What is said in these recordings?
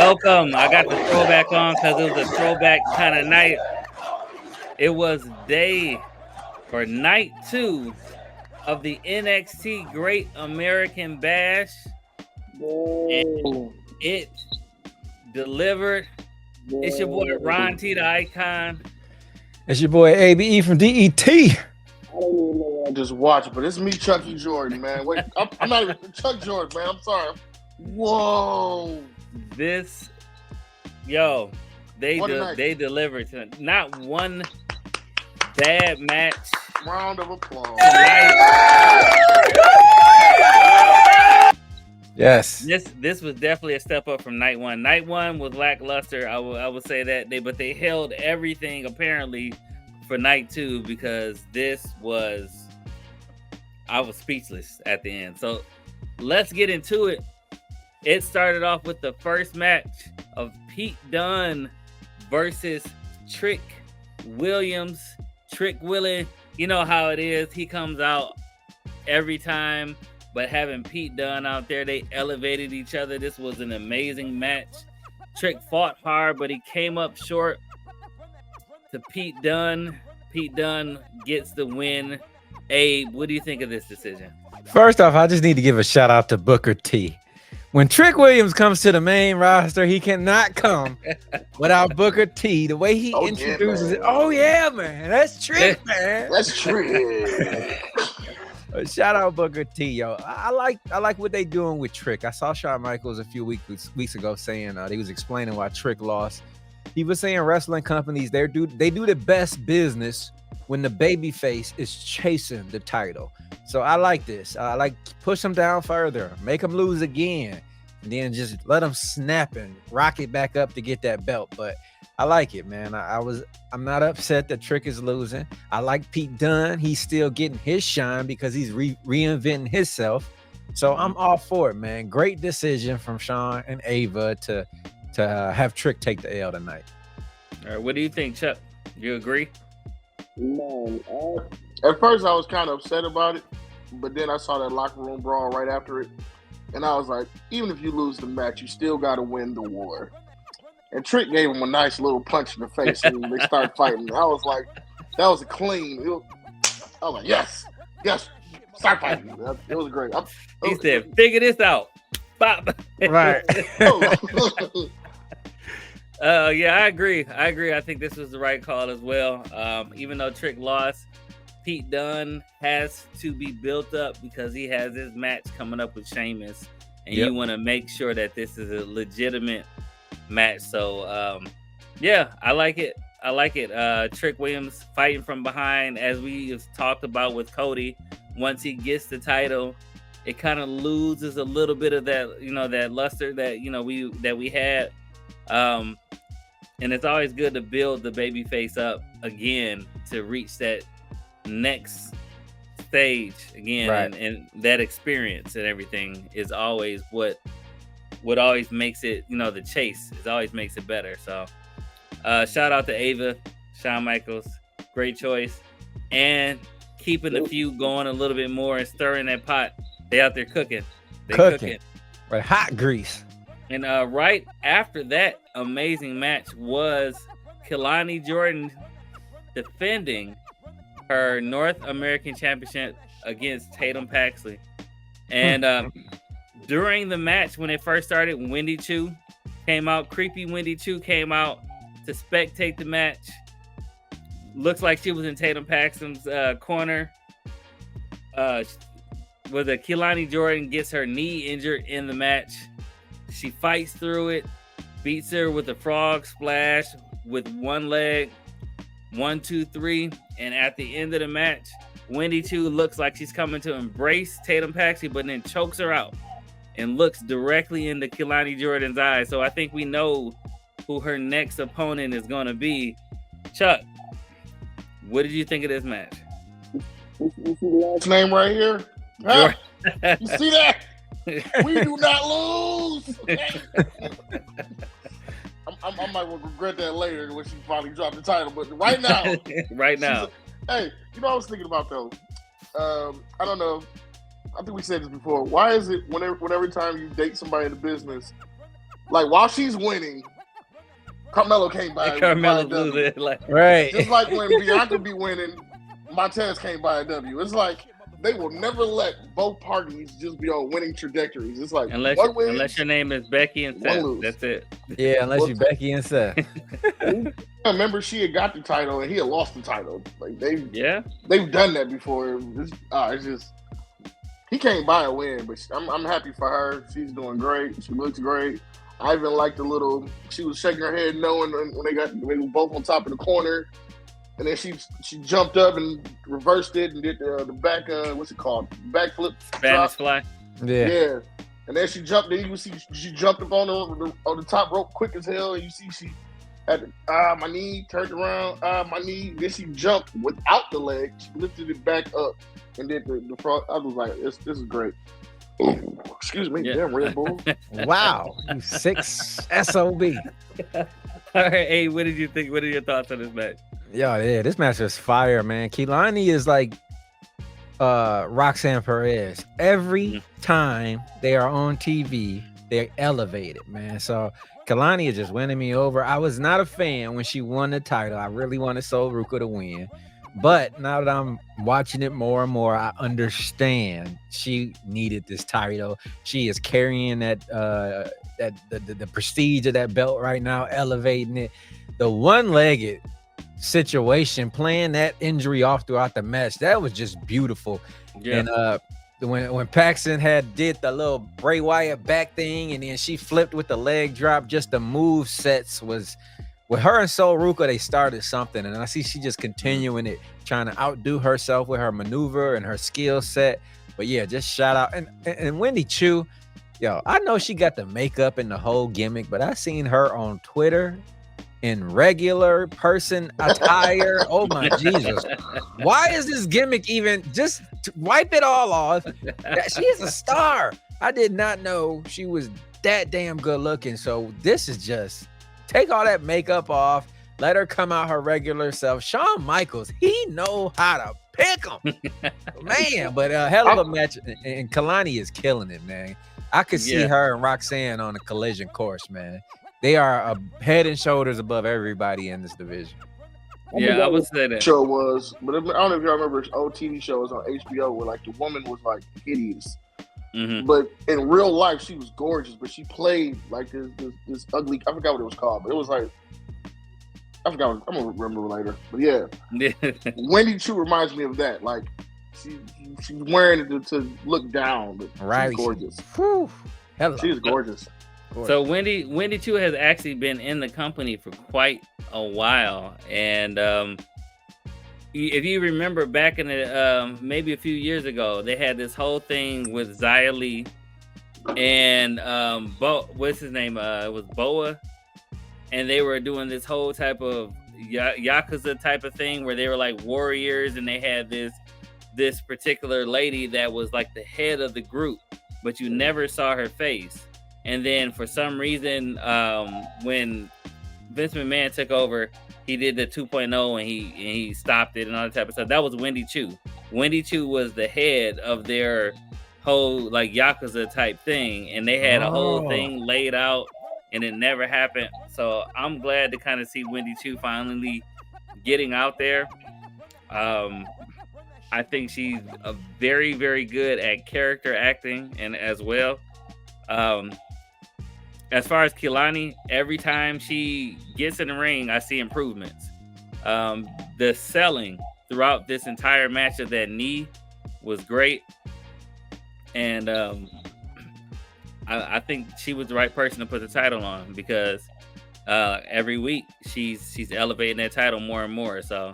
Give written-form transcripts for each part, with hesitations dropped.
Welcome. I got the throwback on because it was a throwback kind of night. It was night 2 of the NXT Great American Bash. And it delivered. It's your boy Ron T, the Icon. It's your boy ABE from DET. I don't even know what I just watched, but it's me, Chucky Jordan, man. Wait, I'm not even Chuck Jordan, man. I'm sorry. Whoa. They delivered tonight. Not one bad match. Round of applause. Yes. This was definitely a step up from night 1. Night 1 was lackluster. I would say that but they held everything apparently for night 2 because I was speechless at the end. So let's get into it. It started off with the first match of Pete Dunne versus Trick Williams. Trick Willie, you know how it is. He comes out every time, but having Pete Dunne out there, they elevated each other. This was an amazing match. Trick fought hard, but he came up short to Pete Dunne. Pete Dunne gets the win. Abe, what do you think of this decision? First off, I just need to give a shout out to Booker T. When Trick Williams comes to the main roster, he cannot come without Booker T. The way he introduces it. Oh, yeah, man. That's Trick, man. That's Trick. Shout out Booker T, yo. I like what they doing with Trick. I saw Shawn Michaels a few weeks ago saying he was explaining why Trick lost. He was saying wrestling companies, they do the best business when the babyface is chasing the title. So I like this. I like push them down further, make them lose again, and then just let them snap and rock it back up to get that belt. But I like it, man. I'm not upset that Trick is losing. I like Pete Dunne. He's still getting his shine because he's reinventing himself. So I'm all for it, man. Great decision from Sean and Ava to have Trick take the L tonight. All right, what do you think, Chuck? You agree? Man, at first I was kind of upset about it, but then I saw that locker room brawl right after it, and I was like, even if you lose the match, you still got to win the war. And Trick gave him a nice little punch in the face when they started fighting. I was like, that was a clean. I was like, yes, start fighting. It was great. He said, figure this out. Bop. Right. Yeah, I agree. I think this was the right call as well. Even though Trick lost, Pete Dunne has to be built up because he has his match coming up with Sheamus, and you want to make sure that this is a legitimate match. So, yeah, I like it. Trick Williams fighting from behind, as we talked about with Cody. Once he gets the title, it kind of loses a little bit of that, that luster that we had. And it's always good to build the babyface up again to reach that next stage again, right. and that experience and everything is always what always makes it, the chase is always makes it better. So shout out to Ava, Shawn Michaels, great choice, and keeping the feud going a little bit more and stirring that pot. They out there cooking. Cooking. Right, hot grease. And right after that amazing match was Kelani Jordan defending her North American Championship against Tatum Paxley. And during the match, when it first started, Wendy Chu came out. Creepy Wendy Chu came out to spectate the match. Looks like she was in Tatum Paxton's corner. Whether Kelani Jordan gets her knee injured in the match. She fights through it, beats her with a frog splash with one leg, 1, 2, 3. And at the end of the match, Wendy Chu looks like she's coming to embrace Tatum Paxley, but then chokes her out and looks directly into Kelani Jordan's eyes. So I think we know who her next opponent is going to be. Chuck, what did you think of this match? You see the last name right here? Huh? You see that? We do not lose. I might regret that later when she finally dropped the title, but right now, hey, I was thinking about though. I don't know. I think we said this before. Why is it whenever time you date somebody in the business, Like while she's winning, Carmelo came by. And Carmelo's losing. Right. Just like when Bianca be winning, Montez came by a W. It's like they will never let both parties just be on winning trajectories. It's like unless your name is Becky and Seth, that's it. Yeah, unless you're Becky and Seth. I remember she had got the title and he had lost the title. Like they've done that before. It's just he came by a win, but I'm happy for her. She's doing great. She looks great. I even liked the little. She was shaking her head, knowing when they were both on top of the corner, and then she jumped up and reversed it and did the back. What's it called? Backflip. Spanish fly. Yeah. And then she jumped. Then you see she jumped up on the top rope quick as hell, and you see she had my knee turned around. My knee. Then she jumped without the leg. She lifted it back up and did the front. I was like, this is great. Excuse me, damn Red Bull. Wow, you 6 SOB. All right, hey, what did you think? What are your thoughts on this match? Yeah, this match is fire, man. Kehlani is like Roxanne Perez. Every time they are on TV, they're elevated, man. So Kehlani is just winning me over. I was not a fan when she won the title. I really wanted Sol Ruca to win. But now that I'm watching it more and more, I understand she needed this title. She is carrying that the prestige of that belt right now, elevating it. The one-legged situation, playing that injury off throughout the match, that was just beautiful. Yeah. And when Paxton did the little Bray Wyatt back thing, and then she flipped with the leg drop, just the move sets was. With her and Sol Ruca, they started something, and I see she just continuing it, trying to outdo herself with her maneuver and her skill set. But yeah, just shout out. And Wendy Chu, yo, I know she got the makeup and the whole gimmick, but I seen her on Twitter in regular person attire. Oh my Jesus. Why is this gimmick even, just wipe it all off? She is a star. I did not know she was that damn good looking. So this is just, take all that makeup off. Let her come out her regular self. Shawn Michaels, he know how to pick them. Man, but hell of a match. And Kehlani is killing it, man. I could see her and Roxanne on a collision course, man. They are head and shoulders above everybody in this division. I would say that. Show was, but I don't know if y'all remember old TV shows on HBO where like the woman was like hideous. Mm-hmm. But in real life, she was gorgeous. But she played like this ugly. I forgot what it was called, but it was like I forgot. I'm gonna remember later. But yeah, Wendy Chu reminds me of that. Like she's wearing it to look down, but she's gorgeous. She's gorgeous. So Wendy Chu has actually been in the company for quite a while, and if you remember back in the maybe a few years ago, they had this whole thing with Xia Li and what's his name? It was Boa, and they were doing this whole type of Yakuza type of thing where they were like warriors, and they had this particular lady that was like the head of the group, but you never saw her face. And then for some reason, when Vince McMahon took over, he did the 2.0 and he stopped it and all that type of stuff. That was Wendy Chu. Wendy Chu was the head of their whole like Yakuza type thing, and they had a whole thing laid out, and it never happened. So I'm glad to kind of see Wendy Chu finally getting out there. I think she's very, very good at character acting and as well. As far as Kehlani, every time she gets in the ring, I see improvements. The selling throughout this entire match of that knee was great. And I think she was the right person to put the title on because every week she's elevating that title more and more. So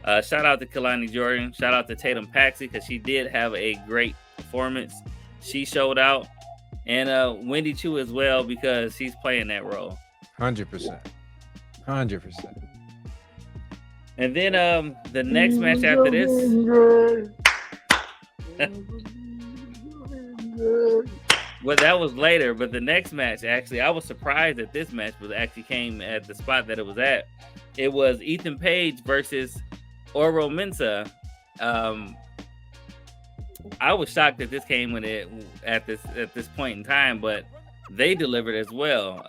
shout out to Kehlani Jordan. Shout out to Tatum Paxi because she did have a great performance. She showed out. And Wendy Chu as well because she's playing that role. 100%. And then the next match after this. Well, that was later, but the next match, actually, I was surprised that this match came at the spot that it was at. It was Ethan Page versus Oro Mensah. I was shocked that this came at this point in time, but they delivered as well.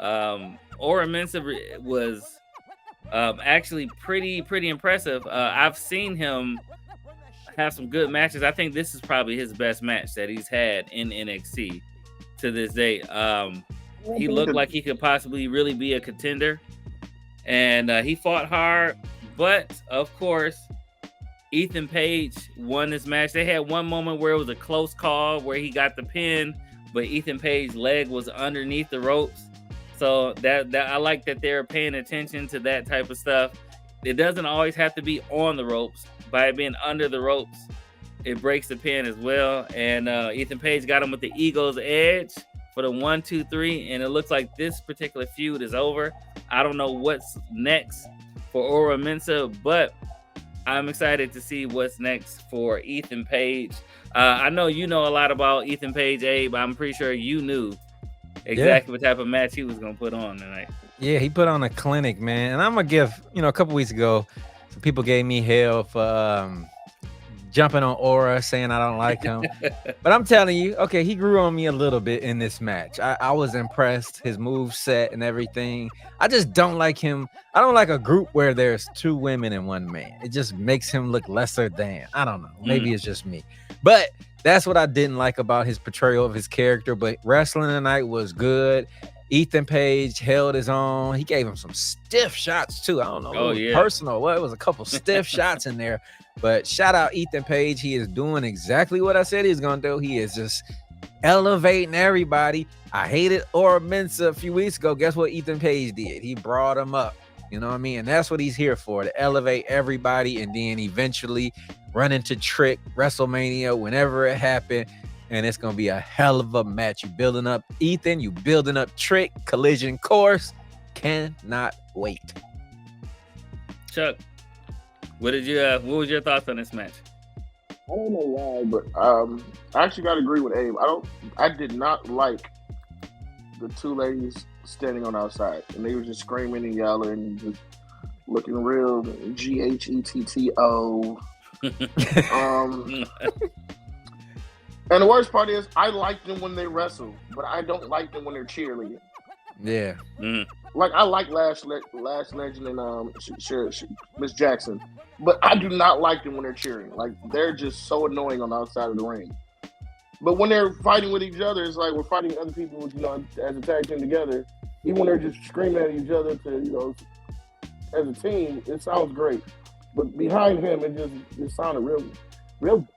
Ora Mensah was actually pretty impressive. I've seen him have some good matches. I think this is probably his best match that he's had in NXT to this day. He looked like he could possibly really be a contender, and he fought hard. But of course, Ethan Page won this match. They had one moment where it was a close call where he got the pin, but Ethan Page's leg was underneath the ropes. So that I like that they're paying attention to that type of stuff. It doesn't always have to be on the ropes. By being under the ropes, it breaks the pin as well. And Ethan Page got him with the Eagle's Edge for the 1, 2, 3. And it looks like this particular feud is over. I don't know what's next for Ora Mensah, but I'm excited to see what's next for Ethan Page. I know you know a lot about Ethan Page, Abe. I'm pretty sure you knew exactly what type of match he was going to put on tonight. Yeah, he put on a clinic, man. And I'm going to give, a couple weeks ago, some people gave me hell for jumping on Ora, saying I don't like him. But I'm telling you, okay, he grew on me a little bit in this match. I was impressed, his move set and everything. I just don't like him. I don't like a group where there's 2 women and 1 man. It just makes him look lesser than. I don't know. Maybe it's just me. But that's what I didn't like about his portrayal of his character. But wrestling tonight was good. Ethan Page held his own. He gave him some stiff shots too. I don't know. Personal. Well, it was a couple stiff shots in there. But shout out Ethan Page. He is doing exactly what I said he was going to do. He is just elevating everybody. I hated Ora Mensah a few weeks ago. Guess what Ethan Page did? He brought him up. You know what I mean? And that's what he's here for, to elevate everybody and then eventually run into Trick WrestleMania whenever it happened. And it's going to be a hell of a match. You building up Ethan, you building up Trick, collision course. Cannot wait. Chuck, what was your thoughts on this match? I don't know why, but I actually got to agree with Abe. I did not like the 2 ladies standing on outside, and they were just screaming and yelling and just looking real GHETTO. And the worst part is, I like them when they wrestle, but I don't like them when they're cheerleading. Yeah. Like, I like Lash Legend and Miss Jackson, but I do not like them when they're cheering. Like, they're just so annoying on the outside of the ring. But when they're fighting with each other, it's like we're fighting other people, as a tag team together. Even when they're just screaming at each other as a team, it sounds great. But behind him, it sounded real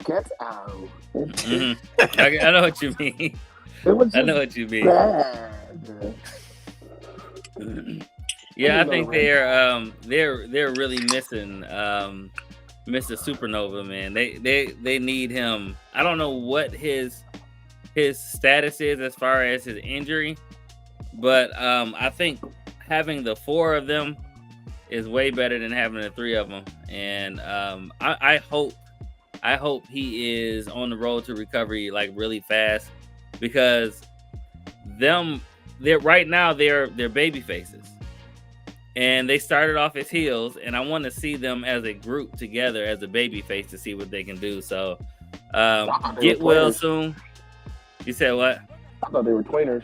get out. I know what you mean. I know what you mean. Yeah, I think they're really missing Mr. Supernova, man. They need him. I don't know what his status is as far as his injury, but I think having the 4 of them is way better than having the 3 of them. And I hope he is on the road to recovery like really fast, because they're right now they're baby faces, and they started off as heels, and I want to see them as a group together as a baby face to see what they can do. So get well soon. You said what? I thought they were tweeners.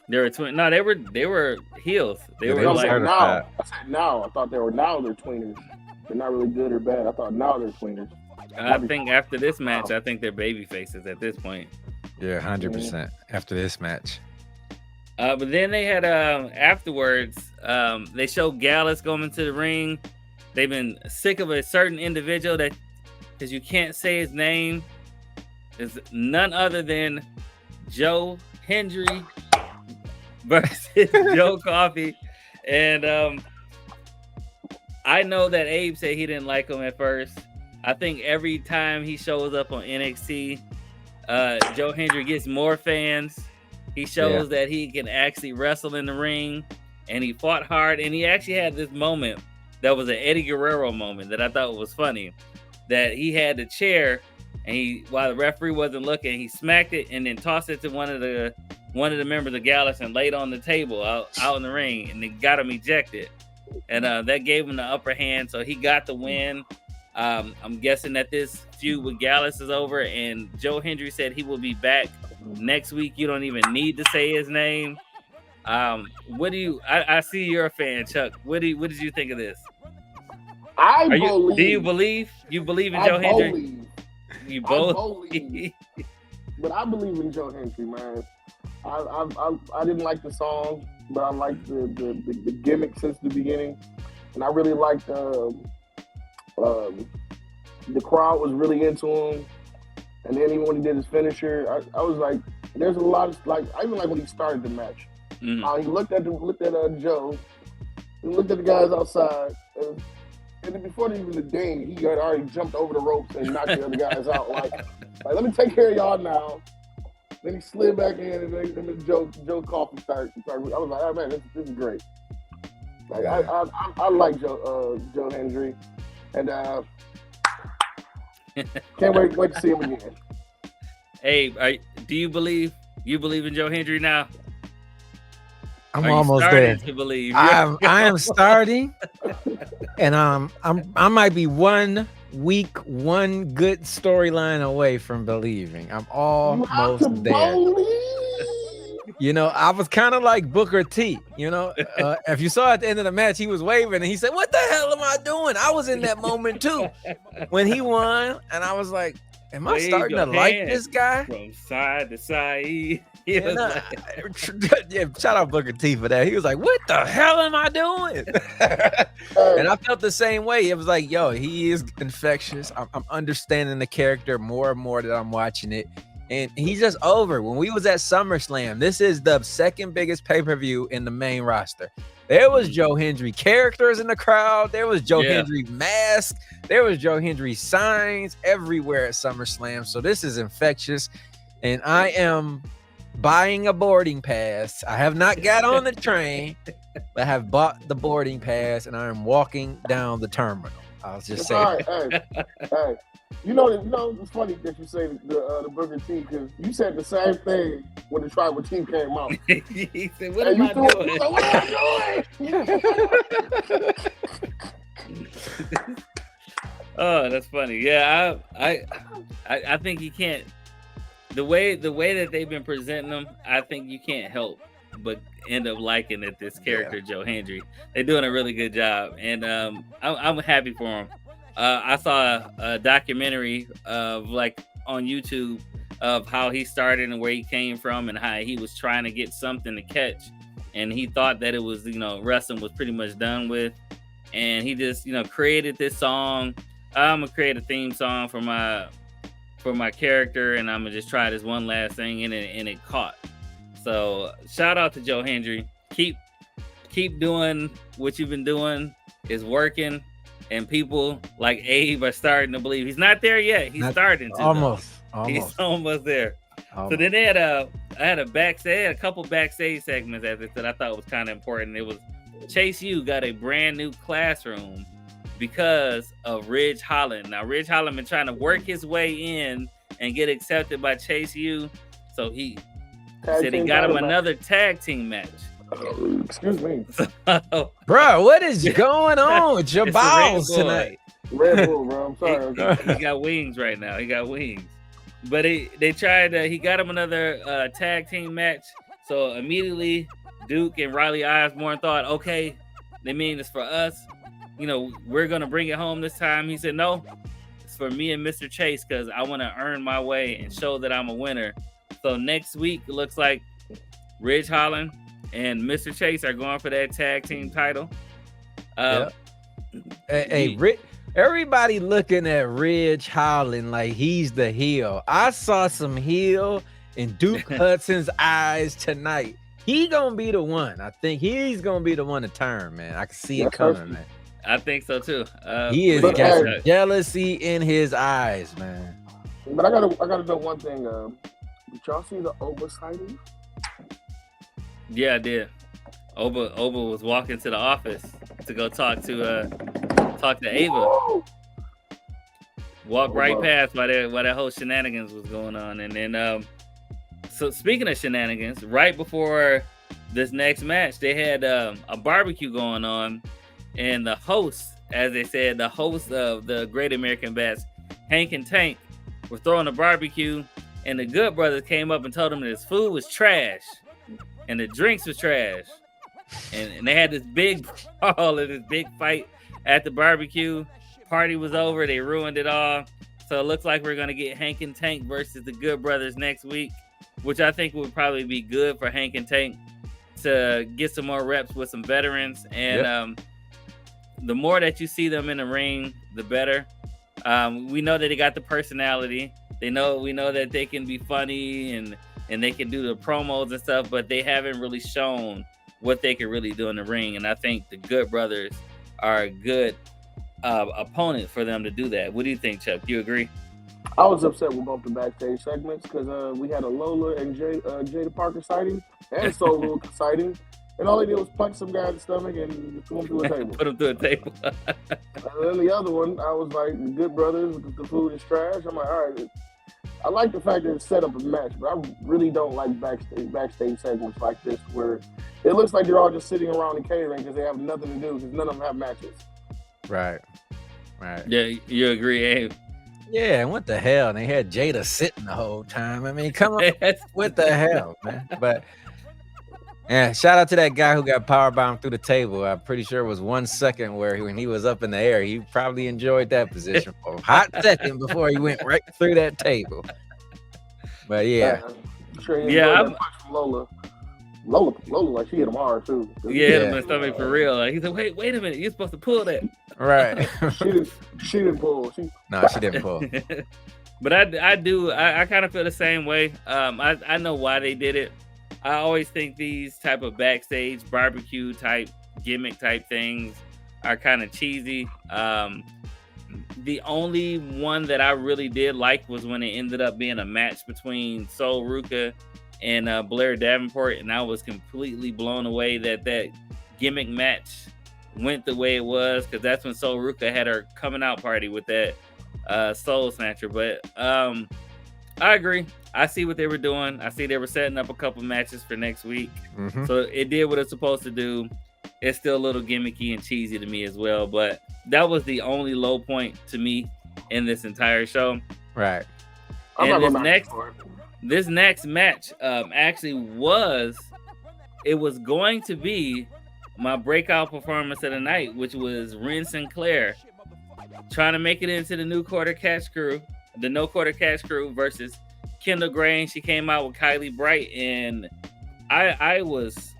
They were twin. No, they were heels. They were like now. I said now. I thought they're tweeners. They're not really good or bad. I thought now they're tweeners. I think after this match, I think they're baby faces at this point. Yeah, 100% after this match. But then they had afterwards, they showed Gallus going into the ring. They've been sick of a certain individual that, because you can't say his name, is none other than Joe Hendry versus Joe Coffey. And I know that Abe said he didn't like him at first. I think every time he shows up on NXT, Joe Hendry gets more fans. He shows that he can actually wrestle in the ring, and he fought hard. And he actually had this moment that was an Eddie Guerrero moment that I thought was funny, that he had the chair, and while the referee wasn't looking, he smacked it and then tossed it to one of the members of Gallus and laid on the table out in the ring, and they got him ejected. And that gave him the upper hand, so he got the win. I'm guessing that this feud with Gallus is over, and Joe Hendry said he will be back Next week, you don't even need to say his name. What do you? I see you're a fan, Chuck. What did you think of this? Do you believe? You believe in Joe Hendry? You both. But I believe in Joe Hendry, man. I didn't like the song, but I liked the gimmick since the beginning, and I really liked the crowd was really into him. And then even when he did his finisher, I was like, there's a lot of I even like when he started the match. Mm-hmm. He looked at Joe, he looked at the guys outside, and then before even the ding, he had already jumped over the ropes and knocked the other guys out. Like, let me take care of y'all now. Then he slid back in, and then Joe Coffey started. I was like, oh man, this is great. Like I like Joe Hendry, and can't wait to see him again. Hey, do you believe in Joe Hendry now? I'm almost there. To believe? I am starting, and I might be 1 week, one good storyline away from believing. I'm almost there. You know, I was kind of like Booker T. You know, if you saw at the end of the match, he was waving and he said, "What the hell am I doing?" I was in that moment too when he won, and I was like, "Am I starting to like this guy from side to side?" Yeah, shout out Booker T for that. He was like, "What the hell am I doing?" And I felt the same way. It was like, yo, he is infectious. I'm understanding the character more and more that I'm watching it. And he's just over. When we was at SummerSlam, this is the second biggest pay-per-view in the main roster. There was Joe Hendry characters in the crowd. There was Joe Hendry mask. There was Joe Hendry signs everywhere at SummerSlam. So this is infectious. And I am buying a boarding pass. I have not got on the train, but I have bought the boarding pass, and I am walking down the terminal. I was just saying. Hey. You know, it's funny that you say the Booker T, because you said the same thing when the tribal team came out. He said, "What am I doing? What am I doing?" Oh, that's funny. Yeah, I think you can't. The way that they've been presenting them, I think you can't help but end up liking it. This character, Joe Hendry, they're doing a really good job, and I'm happy for him. I saw a documentary of on YouTube of how he started and where he came from and how he was trying to get something to catch, and he thought that it was wrestling was pretty much done with, and he just created this song. I'm gonna create a theme song for my character, and I'm gonna just try this one last thing, and it caught. So shout out to Joe Hendry. Keep doing what you've been doing. Is working, and people like Abe are starting to believe. He's not there yet. He's starting to. Almost. He's almost there. So then they had a couple backstage segments that I thought was kind of important. It was Chase U got a brand new classroom because of Ridge Holland. Now, Ridge Holland been trying to work his way in and get accepted by Chase U. So he said he got him another tag team match. Excuse me. Bro, what is going on with your balls tonight? Red Bull, bro. I'm sorry. He got wings right now. He got wings. But he got him another tag team match. So immediately Duke and Riley Osborne thought, okay, they mean it's for us. We're going to bring it home this time. He said, no, it's for me and Mr. Chase because I want to earn my way and show that I'm a winner. So next week, it looks like Ridge Holland and Mr. Chase are going for that tag team title. Everybody looking at Ridge Holland like he's the heel. I saw some heel in Duke Hudson's eyes tonight. He gonna be the one. I think he's gonna be the one to turn, man. I can see it coming, man. I think so too. He is got some jealousy in his eyes, man. But I gotta know one thing. Did y'all see the Oba sighting? Yeah, I did. Oba was walking to the office to go talk to Ava. Walked right past while that whole shenanigans was going on, and then so speaking of shenanigans, right before this next match, they had a barbecue going on, and the host, as they said, the host of the Great American Bash, Hank and Tank, were throwing a barbecue, and the Good Brothers came up and told him that his food was trash and the drinks was trash. And they had this big brawl and this big fight at the barbecue. Party was over. They ruined it all. So it looks like we're going to get Hank and Tank versus the Good Brothers next week, which I think would probably be good for Hank and Tank to get some more reps with some veterans. And the more that you see them in the ring, the better. We know that they got the personality. We know that they can be funny and they can do the promos and stuff, but they haven't really shown what they can really do in the ring. And I think the Good Brothers are a good opponent for them to do that. What do you think, Chuck? You agree? I was upset with both the backstage segments because we had a Lola and Jada Parker sighting and Soul Luke sighting, and all they did was punch some guy in the stomach and threw him through a table. Put him through a table. And then the other one, I was like, the Good Brothers, the food is trash. I'm like, all right. I like the fact that it's set up a match, but I really don't like backstage segments like this where it looks like they're all just sitting around and catering because they have nothing to do because none of them have matches. Right. Yeah, you agree, Abe? Yeah, and what the hell? And they had Jada sitting the whole time. I mean, come on. What the hell, man? But yeah, shout out to that guy who got powerbombed through the table. I'm pretty sure it was 1 second where when he was up in the air, he probably enjoyed that position for a hot second before he went right through that table. But yeah. I'm sure he enjoyed that punch from Lola. Lola, like she hit him hard too. Yeah, hit him in the stomach for real. Like, he said, wait a minute, you're supposed to pull that. Right. she didn't pull. No, she didn't pull. But I kind of feel the same way. I know why they did it. I always think these type of backstage barbecue type gimmick type things are kind of cheesy. The only one that I really did like was when it ended up being a match between Sol Ruca and Blair Davenport, and I was completely blown away that gimmick match went the way it was, because that's when Sol Ruca had her coming out party with that Soul Snatcher. But I agree. I see what they were doing. I see they were setting up a couple matches for next week. Mm-hmm. So it did what it's supposed to do. It's still a little gimmicky and cheesy to me as well, but that was the only low point to me in this entire show. Right. And this next match actually was going to be my breakout performance of the night, which was Ren Sinclair trying to make it into the no quarter catch crew versus Kendall Gray. And she came out with Kylie Bright, and I was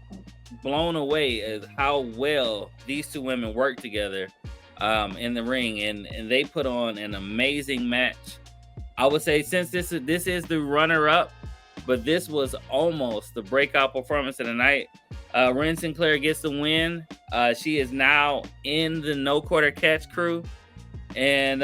blown away at how well these two women work together in the ring, and they put on an amazing match. I would say, since this is the runner-up, but this was almost the breakout performance of the night. Ren Sinclair gets the win. She is now in the no quarter catch crew. And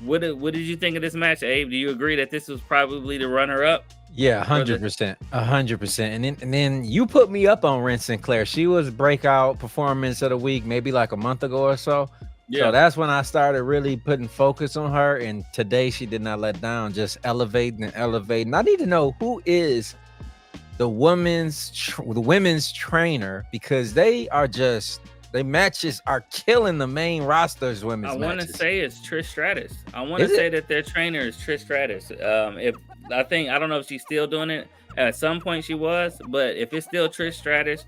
what did you think of this match, Abe? Do you agree that this was probably the runner-up? Yeah, 100%, 100%. And then you put me up on Ren Sinclair. She was breakout performance of the week, maybe like a month ago or so. Yeah. So that's when I started really putting focus on her. And today she did not let down, just elevating. I need to know who is the women's trainer, because they matches are killing the main roster's women's matches. I want to say it's Trish Stratus. I want to say that their trainer is Trish Stratus. I don't know if she's still doing it. At some point she was, but if it's still Trish Stratus,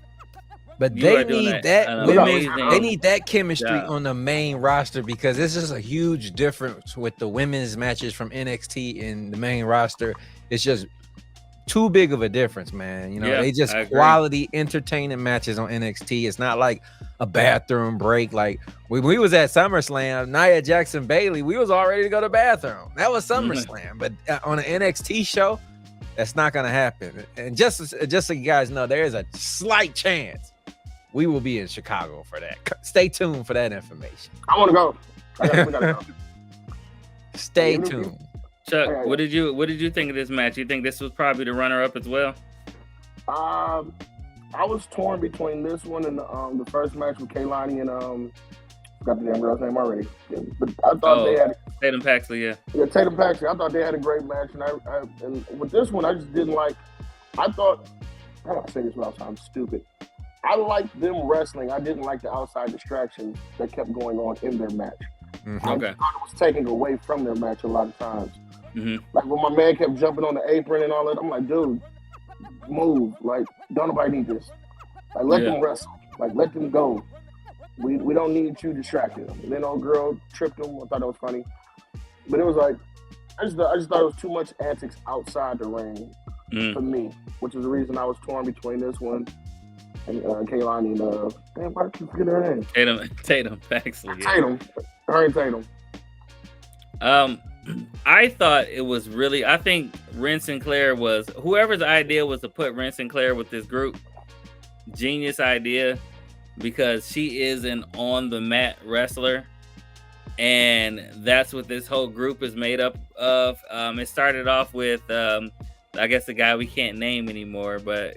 but they need they need that chemistry on the main roster, because this is a huge difference with the women's matches from NXT and the main roster. It's just too big of a difference, man. You know, they just quality entertaining matches on NXT. It's not like a bathroom break. Like when we was at SummerSlam, Nia Jackson Bailey, we was all ready to go to the bathroom. That was SummerSlam. But on an NXT show, that's not gonna happen. And just so you guys know, there is a slight chance we will be in Chicago for that. Stay tuned for that information. I want to go. We gotta go. Stay tuned. Chuck, what did you think of this match? You think this was probably the runner-up as well? I was torn between this one and the first match with Kaylani and got the damn girl's name already. Yeah, but I thought they had Tatum Paxley, yeah, Tatum Paxley. I thought they had a great match, and with this one, I just didn't like. I thought, how do I say this without sounding stupid? I liked them wrestling. I didn't like the outside distractions that kept going on in their match. Mm-hmm. I thought it was taking away from their match a lot of times. Mm-hmm. Like when my man kept jumping on the apron and all that, I'm like, dude, move. Like, don't nobody need this. Like, let them wrestle. Like, let them go. We don't need you distracted. And then old girl tripped him. I thought that was funny. But it was like, I just thought it was too much antics outside the ring for me, which is the reason I was torn between this one and Kaylani and damn, why did you forget her name? Tatum, actually. Tatum. Her and Tatum. I thought it was really. I think Ren Sinclair was whoever's idea was to put Ren Sinclair with this group. Genius idea, because she is an on the mat wrestler. And that's what this whole group is made up of. It started off with, I guess, the guy we can't name anymore, but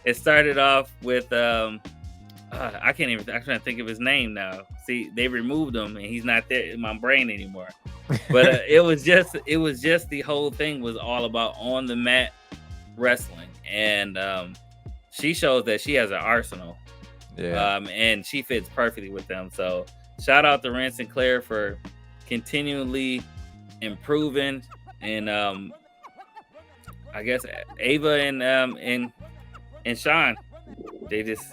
it started off with, I'm trying to think of his name now. See, they removed him, and he's not there in my brain anymore. But it was just the whole thing was all about on the mat wrestling, and she shows that she has an arsenal. Yeah. And she fits perfectly with them. So. Shout out to Ren Sinclair for continually improving, and I guess Ava and Sean, they just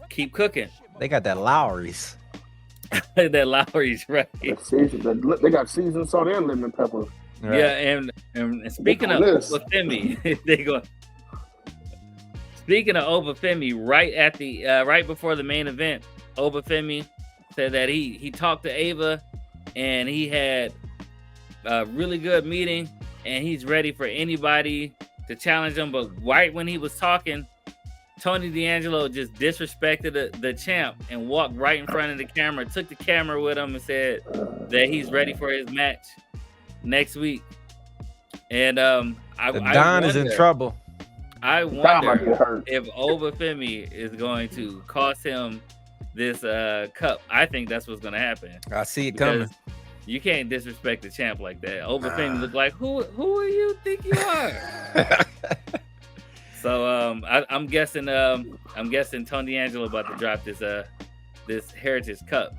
keep cooking. They got that Lowry's. That Lowry's, right? They got seasoned salt and lemon pepper. Right. Yeah, and speaking of Obafemi, they go. Speaking of Obafemi, right before the main event, Obafemi said that he talked to Ava and he had a really good meeting and he's ready for anybody to challenge him. But right when he was talking, Tony D'Angelo just disrespected the champ and walked right in front of the camera, took the camera with him and said that he's ready for his match next week. And Don is in trouble. I wonder if Obafemi is going to cost him this cup. I think that's what's gonna happen. I see it coming. You can't disrespect the champ like that. Obafemi look like who do you think you are? So I'm guessing Tony D'Angelo about to drop this Heritage Cup.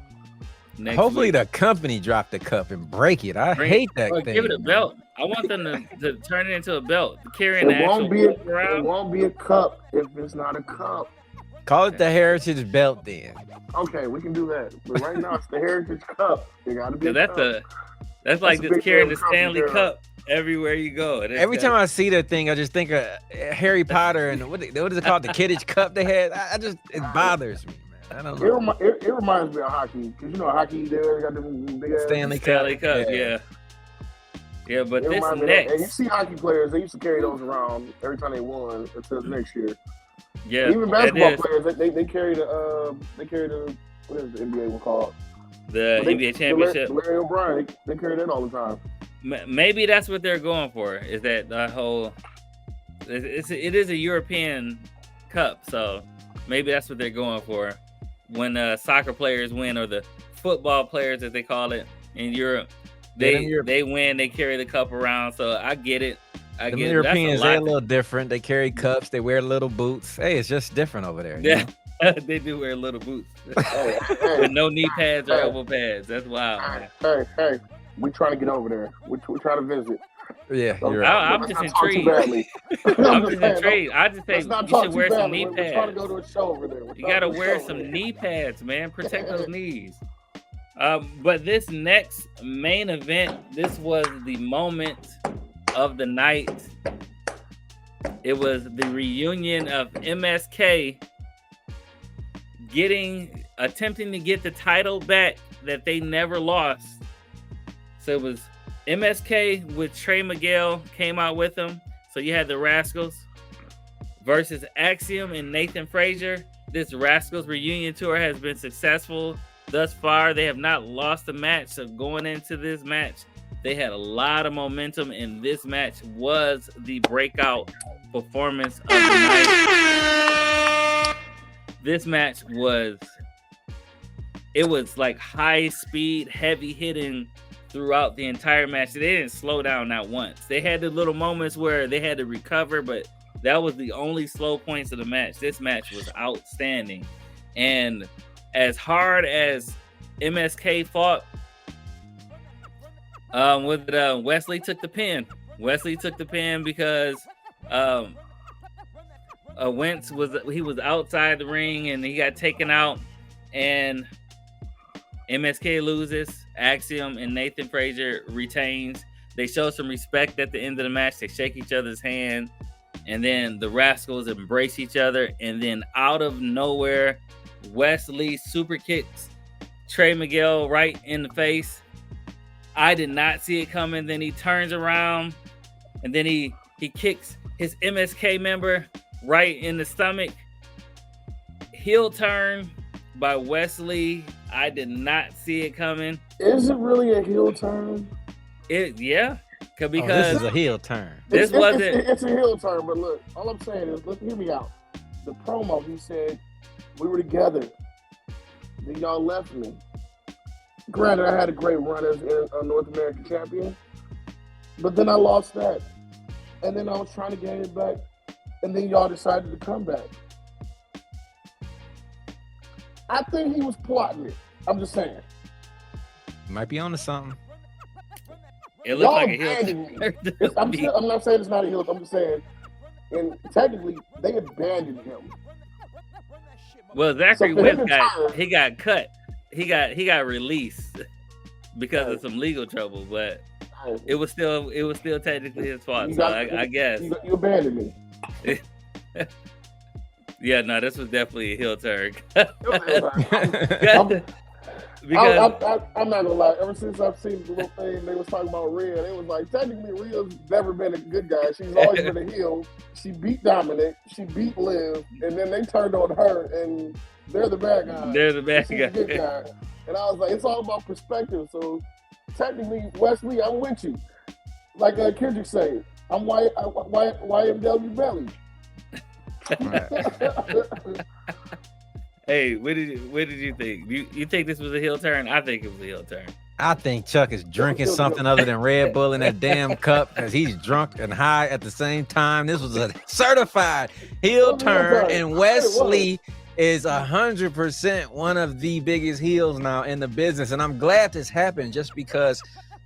Hopefully the company drop the cup and break it. I hate that thing. Give it a belt. I want them to turn it into a belt. Carrying it won't be a cup if it's not a cup. Call it the Heritage Belt then. Okay, we can do that. But right now it's the Heritage Cup. You gotta be. That's like just carrying the Stanley Cup everywhere you go. Every time I see that thing, I just think of Harry Potter and what is it called? The Kidditch Cup they had. It bothers me, man. I don't know. It reminds me of hockey, because you know hockey they got them big Stanley Cup. Yeah, but this next, and you see hockey players, they used to carry those around every time they won until next year. Yeah, even basketball players, they carry the what is the NBA one called? The NBA championship. Larry O'Brien, they carry that all the time. Maybe that's what they're going for. Is that the whole? It is a European cup, so maybe that's what they're going for. When soccer players win, or the football players as they call it in Europe, they win. They carry the cup around. So I get it. The Europeans, they're a little different. They carry cups. They wear little boots. Hey, it's just different over there. Yeah, they do wear little boots. With no knee pads or elbow pads. That's wild, man. Hey, we trying to get over there. We trying to visit. Yeah, you're right. I'm just intrigued. I'm just intrigued. I just think you should wear some knee pads. We're trying to go to a show over there. You got to wear some knee pads, man. Protect those knees. But this next main event, this was the moment of the night. It was the reunion of MSK attempting to get the title back that they never lost. So it was MSK with Trey Miguel came out with them. So you had the Rascals versus Axiom and Nathan Frazier. This Rascals reunion tour has been successful thus far. They have not lost a match. So going into this match, they had a lot of momentum, and this match was the breakout performance of the night. This match was like high speed, heavy hitting throughout the entire match. They didn't slow down not once. They had the little moments where they had to recover, but that was the only slow points of the match. This match was outstanding. And as hard as MSK fought, Wesley took the pin. Wesley took the pin because Wentz was outside the ring and he got taken out, and MSK loses. Axiom and Nathan Frazier retains. They show some respect at the end of the match. They shake each other's hand, and then the Rascals embrace each other. And then out of nowhere, Wesley super kicks Trey Miguel right in the face. I did not see it coming. Then he turns around, and then he kicks his MSK member right in the stomach. Heel turn by Wesley. I did not see it coming. Is it really a heel turn? Because this is a heel turn. It's a heel turn, but look, all I'm saying is, hear me out. The promo, he said, we were together. Then y'all left me. Granted, I had a great run as a North American champion, but then I lost that. And then I was trying to gain it back, and then y'all decided to come back. I think he was plotting it. I'm just saying. Might be onto something. It looked like a heel. I'm not saying it's not a heel. I'm just saying, and technically, they abandoned him. Well, Zachary Wentz got cut. He got released because of some legal trouble, but it was still technically his fault. So I guess you abandoned me. Yeah, no, this was definitely a heel turn. I'm not gonna lie. Ever since I've seen the little thing they was talking about Rhea, it was like technically Rhea's never been a good guy. She's always been a heel. She beat Dominic, she beat Liv, and then they turned on her, and they're the bad guy. They're the bad guy. Good guy. And I was like, it's all about perspective. So technically, Wesley, I'm with you. Like Kendrick said, I'm YMW Belly. Hey, what did you think? You think this was a heel turn? I think it was a heel turn. I think Chuck is drinking something other than Red Bull in that damn cup because he's drunk and high at the same time. This was a certified heel turn, and Wesley is 100% one of the biggest heels now in the business. And I'm glad this happened just because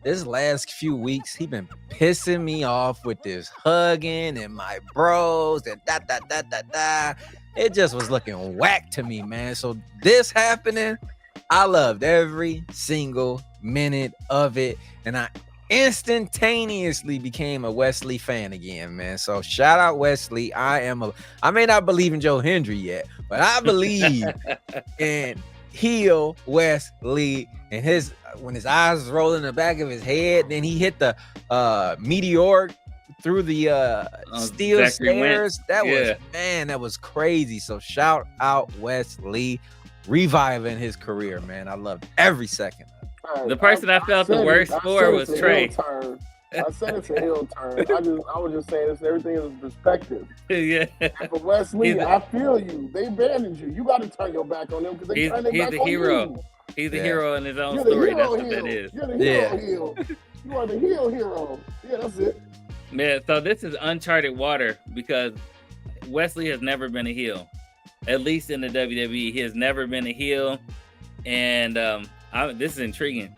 this last few weeks, he been pissing me off with this hugging and my bros and da. It just was looking whack to me, man. So this happening, I loved every single minute of it. And I instantaneously became a Wesley fan again, man. So shout out Wesley. I may not believe in Joe Hendry yet, but I believe in heel Wesley, and when his eyes was rolling in the back of his head, then he hit the meteor through the steel stairs. That was crazy. So shout out Wesley, reviving his career, man. I loved every second. The person I felt the worst for was Trey. I said it's a heel turn. I was just saying everything is perspective. Yeah. And for Wesley, I feel you. They abandoned you. You got to turn your back on them because they turned their back on you. He's the hero in his own story. That's what that is. You're the hero heel. You are the heel hero. Yeah, that's it. Man, so this is uncharted water because Wesley has never been a heel. At least in the WWE, he has never been a heel. And this is intriguing.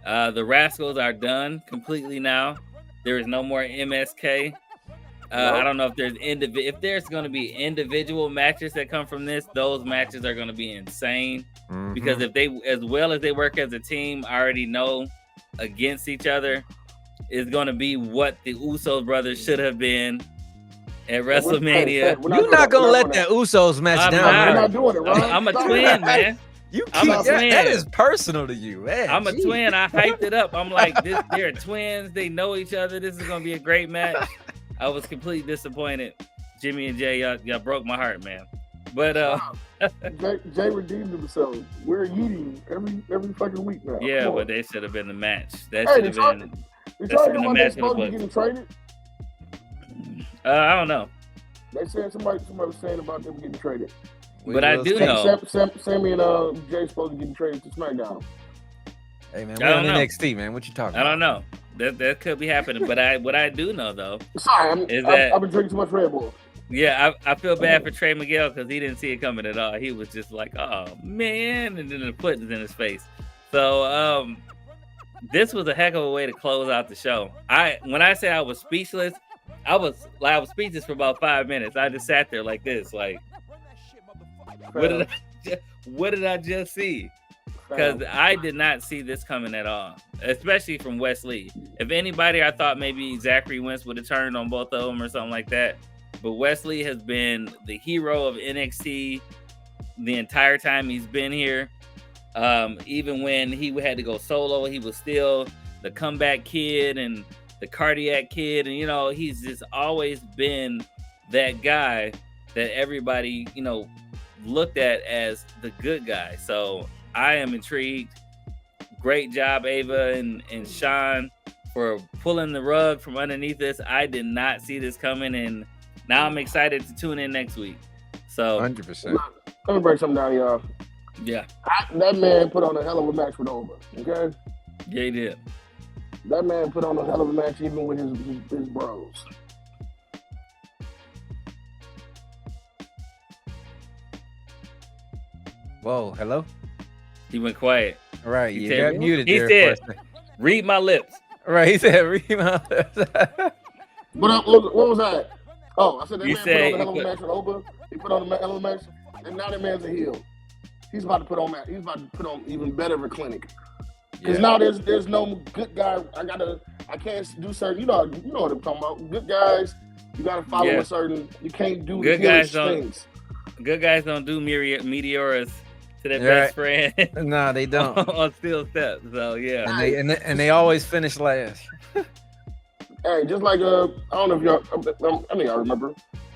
The Rascals are done completely now. There is no more MSK. I don't know if there's going to be individual matches that come from this. Those matches are going to be insane because if they, as well as they work as a team, I already know against each other is going to be what the Usos brothers should have been at WrestleMania. You're not going to let the Usos match down. We're not doing it, right? I'm a twin, man. That is personal to you, man. I'm a twin. I hyped it up. I'm like, they're twins. They know each other. This is gonna be a great match. I was completely disappointed. Jimmy and Jay, y'all broke my heart, man. But Jay redeemed himself. We're eating every fucking week now. Yeah, but they should have been the match. That should have been. Did y'all hear about they supposed to be getting traded? I don't know. They said somebody was saying about them getting traded. But I do know. Sammy and Jay supposed to get traded to SmackDown. Hey man, we're on NXT, man. What you talking about? I don't know. That could be happening. But what I do know though I've been drinking too much Red Bull. Yeah, I feel bad for Trey Miguel because he didn't see it coming at all. He was just like, oh man, and then the foot is in his face. So this was a heck of a way to close out the show. When I say I was speechless, I was speechless for about 5 minutes. I just sat there like this, like, what did I just see? Because I did not see this coming at all, especially from Wesley. If anybody, I thought maybe Zachary Wentz would have turned on both of them or something like that. But Wesley has been the hero of NXT the entire time he's been here. Even when he had to go solo, he was still the comeback kid and the cardiac kid. And, he's just always been that guy that everybody, looked at as the good guy. So I am intrigued. Great job, Ava and Sean, for pulling the rug from underneath us. I did not see this coming, and now I'm excited to tune in next week. So 100%. Let me break something down, y'all. Yeah. That man put on a hell of a match with Ova, okay? Yeah, he did. That man put on a hell of a match even with his bros. Whoa, hello? He went quiet. All right, He you said- got muted he there. said- for a second. Read my lips. All right, he said, read my What was that? Oh, I said that You man said put on a hell of he a match with Ova. He put on a hell of a match, and now that man's a heel. He's about to put on even better of a clinic. Because now there's no good guy. I can't do certain. You know what I'm talking about. Good guys, you gotta follow a certain. You can't do Good the guys heelish things. Good guys don't do meteoras to their Yeah. best friend No, they don't. on steel steps. So yeah. And they always finish last. Hey, just like I don't know if y'all. I mean, I remember.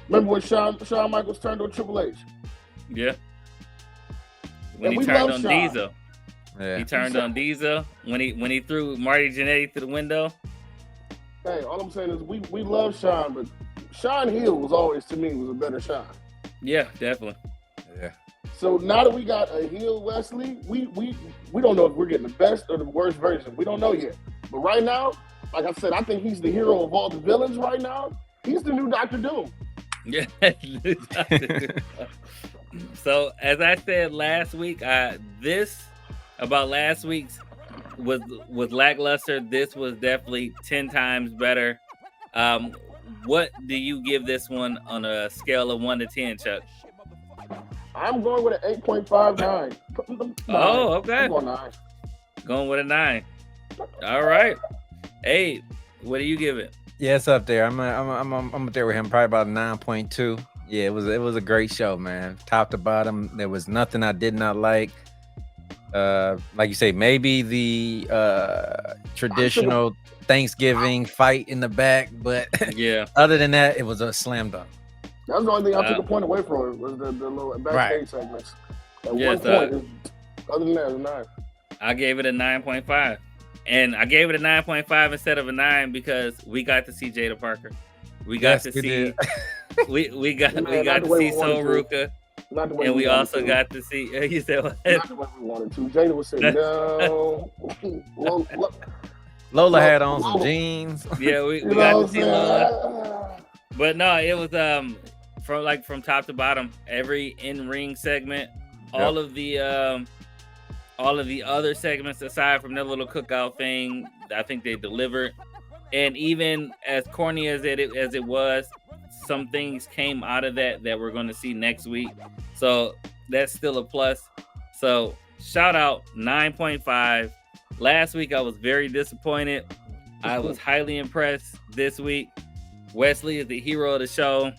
Remember when Shawn Michaels turned on Triple H? Yeah. When And he we turned love on Shawn. Diesel. Yeah. He turned on Diesel when he threw Marty Jannetty through the window. Hey, all I'm saying is we love Shawn, but Shawn heel was always, to me, was a better Shawn. Yeah, definitely. Yeah. So now that we got a heel Wesley, we don't know if we're getting the best or the worst version. We don't know yet. But right now, like I said, I think he's the hero of all the villains right now. He's the new Dr. Doom. Yeah. So as I said last week, last week's was lackluster. This was definitely 10 times better. What do you give this one on a scale of 1 to 10, Chuck? I'm going with an 8.59. Oh, okay. I'm going 9. Going with a 9. All right. 8. What do you give it? Yeah, it's up there. I'm up there with him, probably about 9.2. Yeah, it was a great show, man. Top to bottom, there was nothing I did not like. Like you say, maybe the traditional Thanksgiving fight in the back, but Yeah. other than that, it was a slam dunk. That's the only thing I took a point away from it, was the little backstage segments. At Yes, one point, other than that, it was 9. I gave it a 9.5. And I gave it a 9.5 instead of a 9 because we got to see Jada Parker. We got to see we got to see Sol Ruka. Not the way And we also to. got to see you said what? Not the way we wanted to. Jada was saying no. Lola had on some jeans. Yeah, we You got know to what see I'm Lola. saying? But no, it was from top to bottom, every in-ring segment, all of the other segments aside from that little cookout thing, I think they delivered. And even as corny as it was, some things came out of that we're going to see next week. So that's still a plus. So shout out 9.5. Last week I was very disappointed. I was highly impressed this week. Wesley is the hero of the show.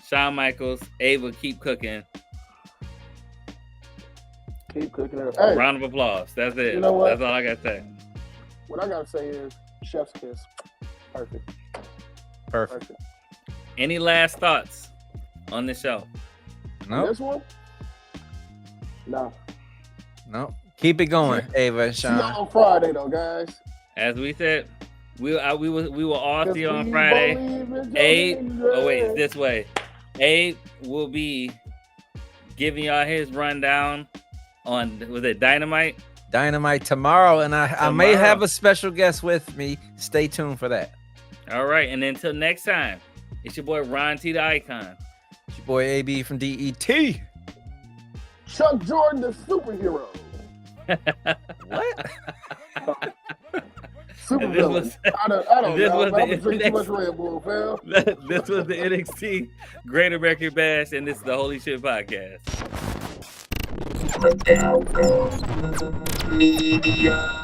Shawn Michaels, Ava, keep cooking. Keep cooking it up. Hey, Round of applause. That's it. You know what? That's all I got to say. what I gotta say is chef's kiss. Perfect. Perfect. Any last thoughts on the show? No, This one? No. no. Keep it going, Ava and See y'all Sean. on Friday though, guys. As we said, we will all see you on We Friday. believe in Abe, Jesus. oh wait, it's this way. Abe will be giving y'all his rundown on, was it Dynamite? Dynamite tomorrow, and I may Tomorrow. have a special guest with me. Stay tuned for that. All right, and until next time, it's your boy Ron T the Icon. It's your boy AB from DET. Chuck Jordan, the superhero. What? super this villain. was- I don't this know. was Man, I'm the gonna drink too much next- Red Bull, fam. This was the NXT Great American Bash, and this is the Holy Shhh Podcast. Media.